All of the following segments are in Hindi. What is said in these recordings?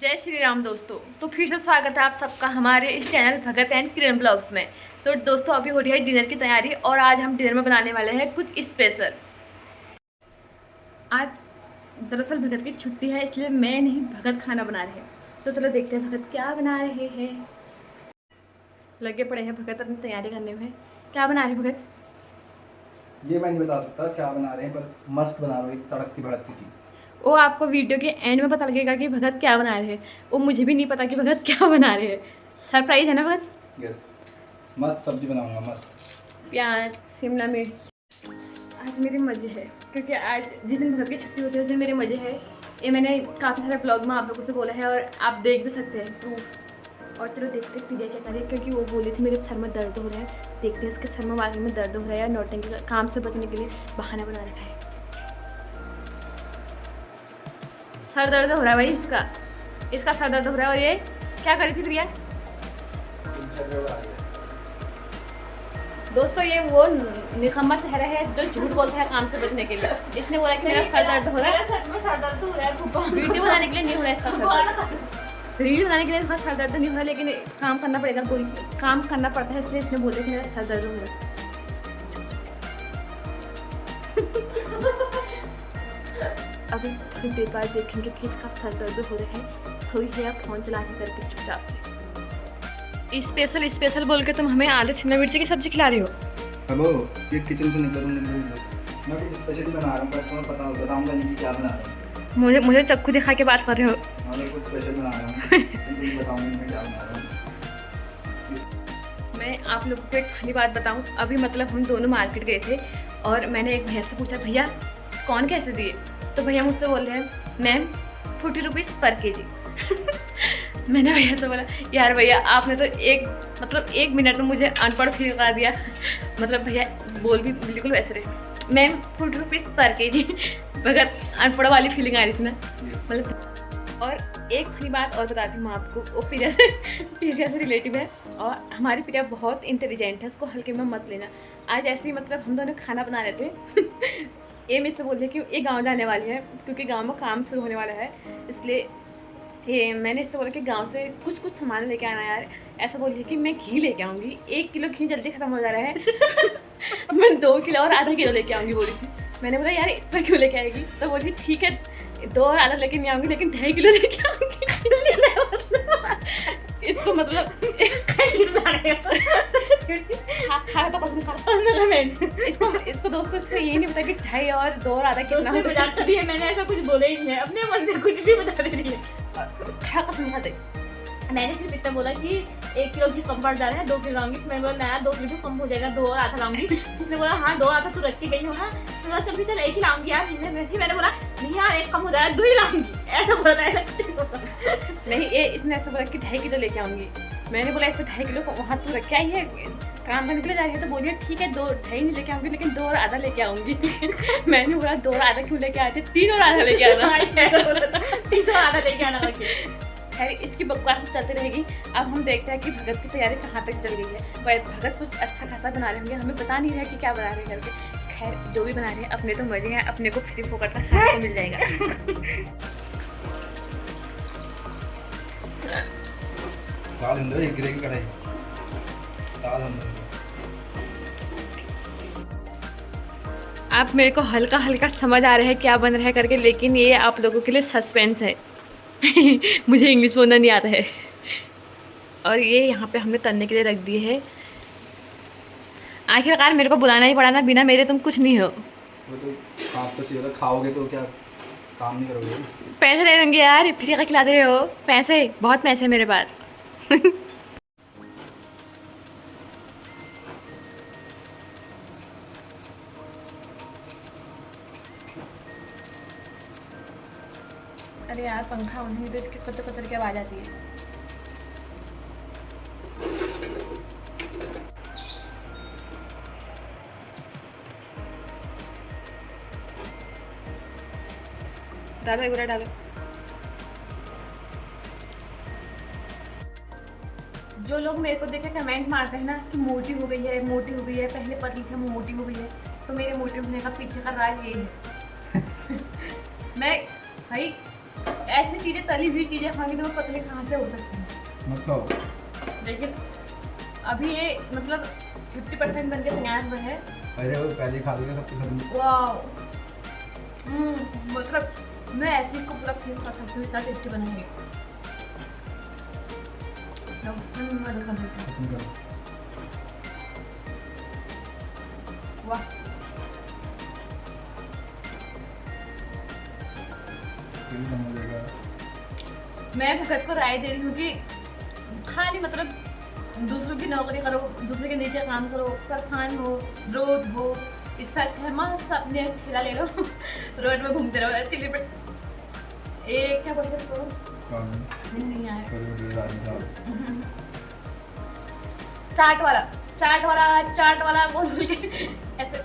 जय श्री राम दोस्तों। तो फिर से स्वागत है आप सबका हमारे इस channel Bhagat and Kiran blogs में। तो दोस्तों अभी हो रही है डिनर की तैयारी और आज हम डिनर में बनाने वाले हैं कुछ स्पेशल। आज दरअसल भगत की छुट्टी है इसलिए मैं नहीं भगत खाना बना रहे हैं। तो चलो देखते हैं भगत क्या बना रहे हैं। लगे पड़े हैं भगत अपनी तैयारी करने में। क्या बना रहे भगत? ये मैं नहीं बता सकता क्या बना रहे हैं, पर मस्त बना रहे हैं तड़कती भड़कती चीज़। वो आपको वीडियो के एंड में पता लगेगा कि भगत क्या बना रहे हैं। वो मुझे भी नहीं पता कि भगत क्या बना रहे हैं। सरप्राइज है ना भगत? यस, मस्त सब्जी बनाऊंगा, मस्त। प्याज, शिमला मिर्च। आज मेरे मज़े है क्योंकि आज जिस दिन भगत की छुट्टी होती है उस दिन मेरे मज़े है। ये मैंने काफ़ी सारे ब्लॉग में आप लोगों से बोला है और आप देख भी सकते हैं प्रूफ। और चलो देखते हैं प्रिया क्या कर रही है, क्योंकि वो बोली थी मेरे सर में दर्द हो रहा है। देखते हैं उसके सर में वाकई में दर्द हो रहा है या नौटंकी काम से बचने के लिए बहाना बना रखा है। सर दर्द हो रहा है भाई, इसका सर दर्द हो रहा है। और ये क्या करी थी प्रिया? दोस्तों ये वो निकम्मा चेहरा है जो झूठ बोलता है काम से बचने के लिए। इसने बोला कि मेरा सर दर्द हो रहा है। सर दर्द हो रहा है। वीडियो बनाने के लिए नहीं हो रहा है इसका सर दर्द। रील बनाने के लिए इसका सर दर्द नहीं हो रहा, लेकिन काम करना पड़ेगा, कोई काम करना पड़ता है, इसलिए इसने बोला कि मेरा सर दर्द हो रहा है। अभी थोड़ी देर बाद देखेंगे कि इसका सर दर्द हो रहा है, सोई है या फोन चला के करके चुपचाप से। स्पेशल बोल के तुम हमें आलू शिमला मिर्ची की सब्जी खिला रही हो। अब ये किचन से निकलूंगी, मैं कुछ स्पेशल बना रहा हूँ, पर तुम्हें पता बताऊंगा नहीं कि क्या बना रहा हूँ। मुझे चक्कू दिखा के बात कर रहे हो। मैं कुछ स्पेशल बना रहा हूँ, तुम्हें बताऊंगा नहीं मैं क्या बना रहा हूँ। मैं आप लोगों को एक खाली बात बताऊं। अभी मतलब हम दोनों मार्केट गए थे और मैंने एक भैया से पूछा भैया कौन कैसे दिए, तो भैया मुझसे बोल रहे हैं मैम 40 रुपीज़ पर केजी। मैंने भैया से बोला यार भैया आपने तो एक मिनट में मुझे अनपढ़ फील करा दिया। मतलब भैया बोल भी बिल्कुल वैसे रहे, मैम 40 रुपीज़ पर केजी। भगत अनपढ़ वाली फीलिंग आ रही थी ना मतलब। और एक फनी बात और बताती हूँ आपको, वो प्रिया से रिलेटिव है और हमारी प्रिया बहुत इंटेलिजेंट है, उसको हल्के में मत लेना। आज ऐसे ही मतलब हम दोनों खाना बना रहे थे। ये मेरे से बोल रहे कि ये गांव जाने वाली है क्योंकि गांव में काम शुरू होने वाला है, इसलिए ये मैंने इससे बोला कि गांव से कुछ सामान लेके आना यार। ऐसा बोल रही कि मैं घी लेके आऊँगी, 1 किलो घी जल्दी ख़त्म हो जा रहा है। मैं 2 किलो और आधा किलो लेके आऊँगी बोली थी। मैंने बोला यार इतना क्यों लेके आएगी, तो बोली ठीक है 2 और आधा लेके नहीं आऊँगी लेकिन 2.5 किलो लेके आऊँगी। इसको मतलब खा तो पसंद खा। इसको दोस्तों इसको यही नहीं पता कि 2.5 और 2 और आधा कितना होता है। मैंने ऐसा कुछ बोला ही नहीं है, अपने मन से कुछ भी बता दे रही है। खा कसम खाते। मैंने सिर्फ इतना बोला कि 1 किलो चीज कम पड़ जा रहा है, 2 किलो लाऊंगी। मैंने बोला नया 2 किलो कम हो जाएगा, 2 और आधा लाऊंगी। किसने बोला हाँ 2 आधा तू रख के गई हो ना, तो बोला चल भी चल 1 ही लाऊंगी यार। मैंने बोला नहीं यार 1 कम हो जाएगा 2 ही लाऊंगी, ऐसा बोला था। नहीं ये इसने ऐसा बोला कि 2.5 किलो लेके आऊंगी। मैंने बोला ऐसे 2.5 किलो वहाँ तू रख के आई है, काम पे निकले जा रही है, तो बोलिए ठीक है 2.5 नहीं लेके आऊंगी लेकिन 2 और आधा लेके आऊंगी। मैंने बोला 2 और आधा क्यों लेके आए थे, 3 और आधा लेके आना। 3 और आधा लेके आना। खैर इसकी बकवास चलती रहेगी। अब हम देखते हैं कि भगत की तैयारी कहाँ तक चल गई है। वह भगत कुछ अच्छा खासा बना रहे होंगे, हमें पता नहीं है कि क्या बना रहे हैं करके। खैर जो भी बना रहे हैं अपने तो मजे हैं, अपने को फ्री फोकट का खाने को मिल जाएगा। दाल हम दो, एक गिरे की कढ़ाई दाल हम दो। आप मेरे को हल्का हल्का समझ आ रहा है क्या बन रहा है करके, लेकिन ये आप लोगों के लिए सस्पेंस है। मुझे इंग्लिश बोलना नहीं आता है। और ये यहाँ पे हमने तलने के लिए रख दिए है। आखिरकार मेरे को बुलाना ही पड़ा ना, बिना मेरे तुम कुछ नहीं हो। वो तो आप तो चाहिए, खाओगे तो क्या काम नहीं करोगे? पैसे दे देंगे यार, फ्री का खिला दे रहे हो। पैसे बहुत पैसे मेरे पास। अरे यार पंखा उन्हीं तो इसके कचर कचर की आवाज आती है। डालो एक बार डालो। जो लोग मेरे को देख के कमेंट मारते हैं ना कि मोटी हो गई है, मोटी हो गई है, पहले पतली थी मोटी हो गई है, तो मेरे मोटे होने का पीछे का राज ये है। मैं भाई ऐसी चीज़ें, तली हुई चीज़ें खाएंगे तो मैं पता नहीं कहाँ से हो सकती हूँ। मत खाओ। लेकिन अभी ये मतलब 50% बन के तैयार हुआ है। अरे वो पहले खा लेगा सब कुछ खत्म। वाह, मतलब मैं ऐसे इसको पूरा फेस कर सकती हूँ, इतना टेस्टी बनाएंगे। खत्म करो। वाह, फिर भी खत्म हो जाएगा। मैं भगत को राय दे रही हूँ कि खाली मतलब दूसरों की नौकरी करो, दूसरे के नीचे काम करो, कारखान हो, रोड हो, इससे अच्छा है मस्त अपने ठेला ले लो रोड में घूमते रहो। चिल्ली पर एक क्या बोलते हो, नहीं आया, चाट वाला बोल के ऐसे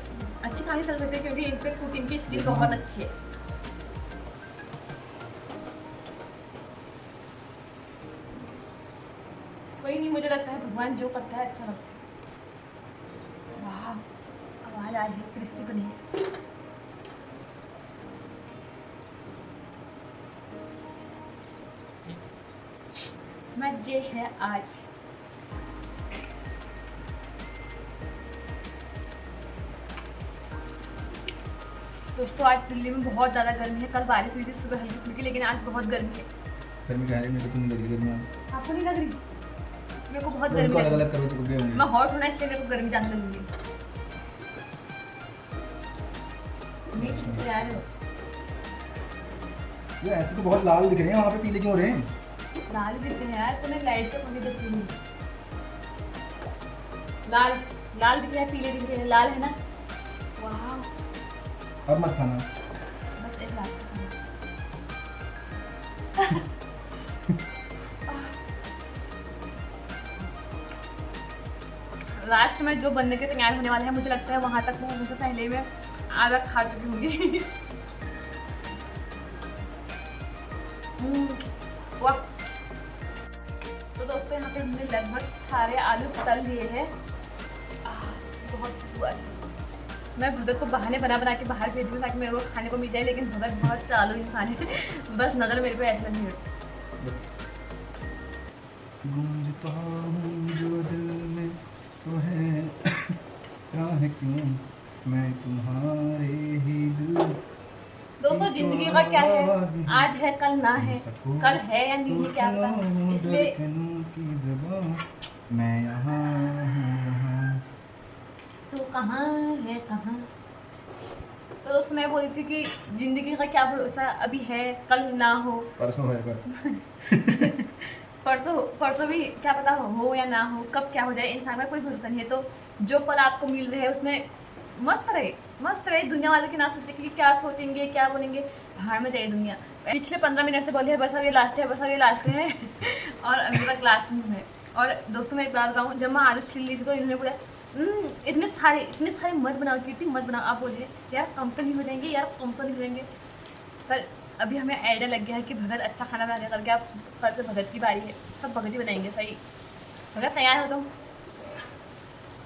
अच्छी खानी चल सकती है क्योंकि इन पे कुकिंग की स्किल बहुत अच्छी है। कोई नहीं, मुझे लगता है भगवान जो करता है अच्छा लगता है। वाह, आवाज आ रही है, क्रिस्पी बनी है। मजे है आज। दोस्तों आज दिल्ली में बहुत ज़्यादा गर्मी है। कल बारिश हुई थी सुबह हल्की फुल्की, लेकिन आज बहुत गर्मी है। गर्मी कह रही मेरे को, तुम लग रही गर्मी। आपको नहीं लग रही? मेरे को बहुत तो गर्मी अलग लग अलग करो तो कुछ भी रही। मैं हॉट होना इसलिए मेरे को गर्मी ज़्यादा लग रही है। नहीं यार, ये ऐसे तो बहुत लाल दिख रहे हैं, वहाँ पे पीले क्यों हो रहे हैं? लाल दिखते हैं यार, तुम्हें लाइट तो कभी दिखती नहीं। लाल लाल दिख रहा है, पीले दिख रहे हैं, लाल है ना। वाह, अब मत खाना। बस एक लास्ट लास्ट में जो बनने के तैयार होने वाले हैं, मुझे लगता है वहां तक वो मुझसे पहले में आधा खा चुकी होंगी। वाह, तो दोस्तों यहाँ पे हमने लगभग सारे आलू तल लिए हैं। बहुत खुशबू आ रही है। मैं भगत को बहाने बना के बाहर भेज दूँ ताकि मेरे को खाने को मिल जाए, लेकिन भगत बहुत चालू इंसान है। बस नजर मेरे पे ऐसा नहीं होती। गूंजता हूँ जो दिल में तो है राह क्यों मैं तुम्हारे ही दिल। दोस्तों जिंदगी का क्या है, आज है कल ना है, कल है या नहीं है क्या पता, इसलिए मैं यहाँ तू कहाँ है कहाँ। तो दोस्तों मैं बोली थी कि जिंदगी का क्या भरोसा, अभी है कल ना हो, परसों है पर परसों भी क्या पता हो या ना हो, कब क्या हो जाए इंसान का कोई भरोसा नहीं है। तो जो पल आपको मिल रहे हैं उसमें मस्त रहे। दुनिया वाले की ना सोचे कि क्या सोचेंगे क्या बोलेंगे, बाहर में जाए दुनिया। पिछले 15 मिनट से बोले बस अब ये लास्ट है और अभी तक लास्ट नहीं है। और दोस्तों मैं एक बात बताऊँ, जब मैं आलू छील ली थी तो इन्होंने बोला इतने सारे मत बनाओ कीर्ति मत बनाओ। आप बोलिए यार कम तो नहीं हो जाएंगे, पर अभी हमें आइडिया लग गया है कि भगत अच्छा खाना बनाने करके आप कल से भगत की बारी है, सब भगत ही बनाएंगे। सही भगत तैयार हो तुम?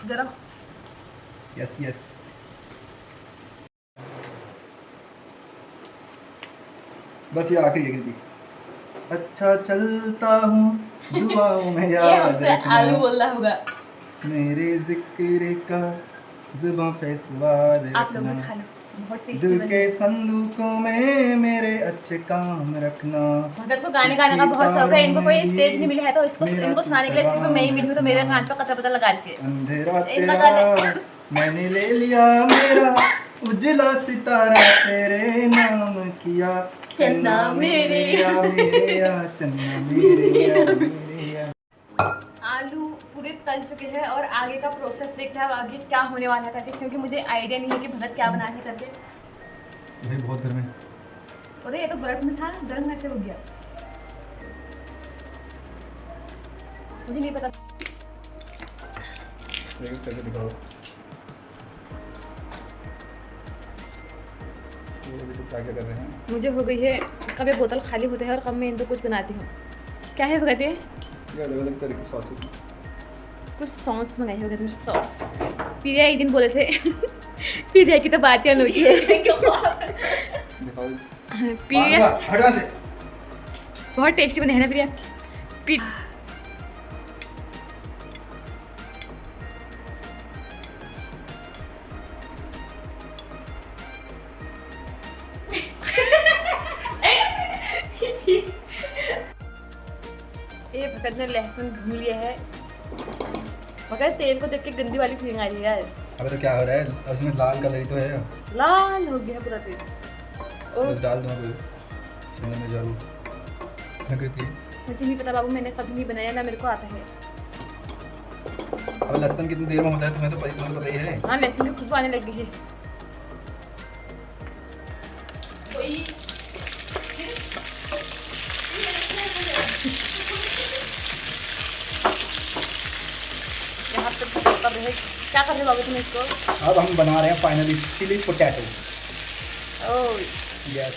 गरम। यस बस ये आखिरी है कीर्ति। अच्छा चलता हूँ दुआओं में याद रखना, आलू बोल रहा होगा मेरे जिक्र का ज़ुबां पे सवार आप लोग रखना, भी खा लो, बहुत टेस्टी दिल बने। के संदूकों में मेरे अच्छे काम रखना। भगत को गाने गाने का बहुत शौक है, इनको कोई स्टेज नहीं मिला है तो इनको सुनाने के लिए सिर्फ मैं ही मिली हूँ। तो मेरे कान पे कतरा पता लगा के अंधेरा इनका तेरा मैंने ले लिया मेरा, उजला सितारा तेरे नाम किया, चन्ना मेरे चन्ना मेरे। आलू पूरे तल चुके हैं और आगे का प्रोसेस देखते हैं आगे क्या होने वाला है करके, क्योंकि मुझे आइडिया नहीं है कि भगत क्या बना है करके। भाई बहुत गर्म है। अरे ये तो बर्फ में था, गर्म कैसे हो गया मुझे नहीं पता। करके दिखाओ। क्या कर रहे हैं? मुझे हो गई है, कब ये बोतल खाली होते हैं और कब मैं इनको कुछ बनाती हूँ। क्या है भगत ये? अलग अलग तरह की सॉसेस, कुछ सॉस मंगाई है भगत, सॉस। पीरिया एक दिन बोले थे पीरिया की तो बात ही अनोखी है। दिखाओ। पीरिया हटवा से बहुत टेस्टी बने हैं ना प्रिया। पीठ ये भगत ने लहसुन भून लिया है। भगत तेल को देख के गंदी वाली फीलिंग आ रही है यार। अबे तो क्या हो रहा है, अब इसमें लाल कलर ही तो है। लाल हो गया पूरा तेल। बस डाल दूँ कोई शिमला मिर्च जरूर। क्या कहती है? मुझे नहीं पता बाबू, मैंने कभी नहीं बनाया ना मेरे को आता है। अब लहसुन कितनी देर में होता है तुम्हें तो पता ही है। हाँ लहसुन की खुशबू आने लगी है। यहाँ पे कर रहे क्या कर रहे बाबू तुम इसको? अब हम बना रहे हैं finally chilli potato. Oh yes,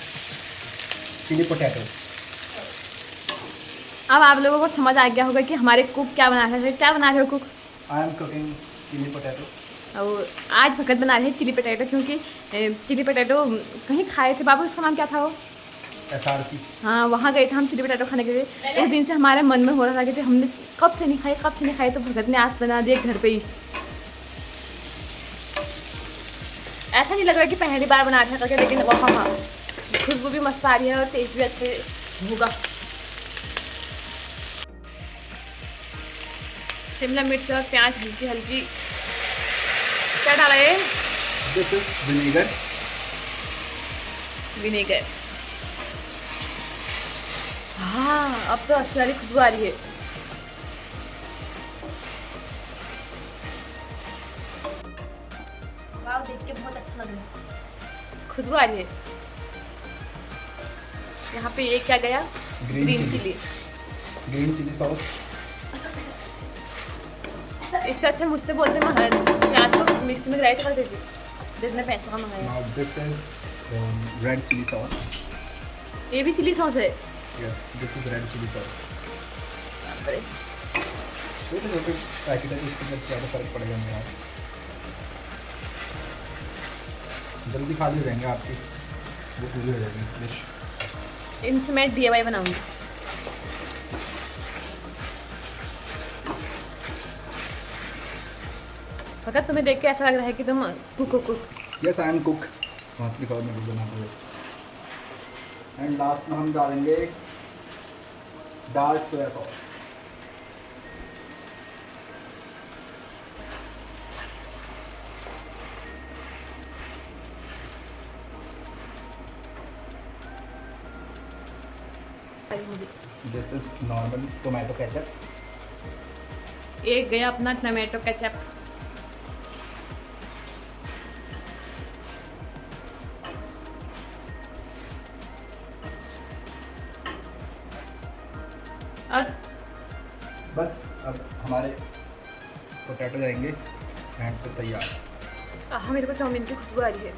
chilli potato. अब आप लोगों को समझ आ गया होगा कि हमारे कुक क्या बना रहे हैं। क्या बना रहे हो cook? I am cooking chilli potato. और आज भगत बना रहे हैं चिली पोटैटो, क्योंकि चिली पोटैटो कहीं खाए थे बाबू। उसका नाम क्या था वो? SRC। हाँ वहाँ गए थे हम चिली पोटैटो खाने के लिए। उस दिन से हमारे मन में हो रहा था कि हमने कब से नहीं खाए, तो भगत ने आज बना दिए घर पे ही। ऐसा नहीं लग रहा कि पहली बार बना रहे हैं करके, लेकिन वहाँ हाँ खुशबू भी मस्त आ रही है और टेस्ट भी अच्छे होगा। शिमला मिर्च और प्याज हल्की हल्की क्या डाला है? This is vinegar. विनेगर। हाँ अब तो अच्छी वाली खुशबू आ रही है। वाव देख के बहुत अच्छा लग रहा है, खुशबू आ रही है। यहाँ पे ये क्या गया? Green chilli. Green chilli sauce. इससे अच्छा मुझसे बोलते मैं प्याज को मिक्सी में ग्राइंड कर देती, जितने पैसे का मंगाया। Now this is red chilli sauce. ये भी चिली सॉस है? Yes, this is red chilli sauce. छोटे पैकेट है, इससे ज़्यादा फर्क पड़ेगा नहीं यार। जल्दी खाली हो जाएंगे आपकी, वो पूरी हो जाएगी डिश। इनसे मैं DIY बनाऊंगी। भगत तुम्हें देख के ऐसा लग रहा है कि तुम cook. Yes I am cook. वहाँ से दिखाओ मैं बना हुआ। एंड लास्ट में हम डालेंगे dark soya sauce. This is normal tomato ketchup. एक गया अपना टमाटो केचप। अब बस अब हमारे पोटैटो जाएंगे एंड फिर तैयार। हाँ मेरे को चाउमीन की खुशबू आ रही है।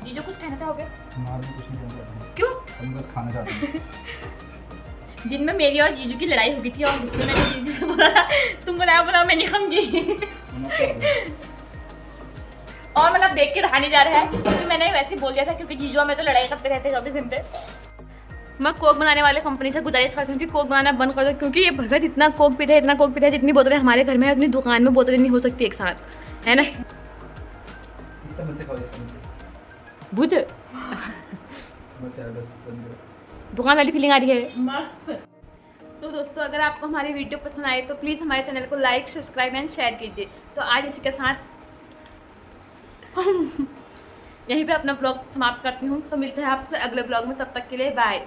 जीजू कुछ कहना चाहोगे? हमारे में कुछ नहीं कहना चाहते, क्यों? हम बस खाना चाहते हैं। दिन में मेरी और जीजू की लड़ाई हो गई थी और गुस्से में जीजू से बोला था तुम बनाओ मैं नहीं खाऊंगी। और मतलब देख के रहा नहीं जा रहा है, तो मैंने वैसे बोल दिया था क्योंकि जीजू हमें तो लड़ाई करते रहते हैं 24 घंटे। मैं कोक बनाने वाले कंपनी से गुजारिश करती हूँ कि कोक बनाना बंद कर दो, क्योंकि ये भगत इतना कोक पीता है जितनी बोतलें हमारे घर में है उतनी दुकान में बोतलें नहीं हो सकती एक साथ, है ना? बुझ दुकान वाली फीलिंग आ रही है मस्त। तो दोस्तों अगर आपको हमारी वीडियो पसंद आए तो प्लीज़ हमारे चैनल को लाइक, सब्सक्राइब एंड शेयर कीजिए। तो आज इसी के साथ यहीं पे अपना ब्लॉग समाप्त करती हूँ। तो मिलते हैं आपसे अगले ब्लॉग में, तब तक के लिए बाय।